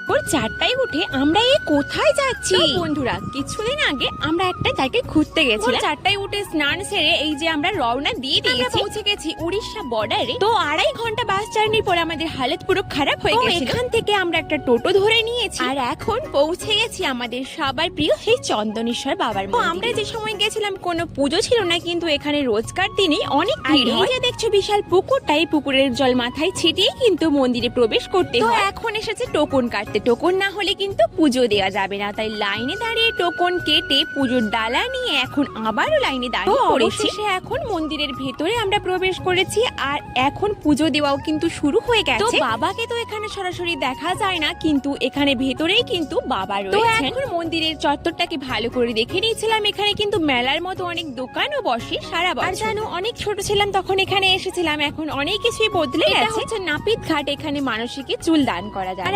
ভোর 4টায় উঠে আমরা এই কোথায় যাচ্ছি? বন্ধুরা, কিছুদিন আগে আমরা একটা জায়গায় ঘুরতে গেছিলাম। 4টায় উঠে স্নান সেরে এই যে আমরা রওনা দিয়ে দিয়েছি, পৌঁছে গেছি উড়িষ্যা বর্ডারে। তো 2.5 ঘন্টা বাস জার্নির পর আমাদের হালত পুরো খারাপ হয়ে গেছে। এখান থেকে আমরা একটা টোটো ধরে নিয়েছি আর এখন পৌঁছে গেছি আমাদের সবার প্রিয় সেই চন্দনেশ্বর বাবার মন্দিরে। আমরা যে সময় গেছিলাম কোনো পুজো ছিল না, কিন্তু এখানে রোজকার দিনে অনেক ভিড় হয়। এই যে দেখছো বিশাল পুকুরটাই, পুকুরের জল মাথায় ছিটিয়ে কিন্তু মন্দিরে প্রবেশ করতে হয়। এখন এসেছে টোকন কাটতে। টোকন না হলে কিন্তু পুজো দেওয়া যাবে না, তাই লাইনে দাঁড়িয়ে টোকন কেটে পুজোর ডালা নিয়ে এখন আবারও লাইনে দাঁড়িয়ে পড়েছি। এখন মন্দিরের ভেতরে আমরা প্রবেশ করেছি আর এখন পুজো দেওয়াও কিন্তু শুরু হয়ে গেছে। বাবাকে তো এখানে সরাসরি দেখা যায় না, কিন্তু এখানে ভেতরেই কিন্তু বাবা রয়েছেন। এখন মন্দিরের চত্বরটাকে ভালো করে দেখে নিয়েছিলাম। এখানে কিন্তু মেলার মতো অনেক দোকানও বসে সারা বছর। আর জানো, অনেক ছোট ছিলাম তখন এখানে এসেছিলাম, এখন অনেক কিছুই বদলে গেছে। এটা হচ্ছে নাপিত ঘাট, এখানে মানসিকে চুল দান করা যায়। আর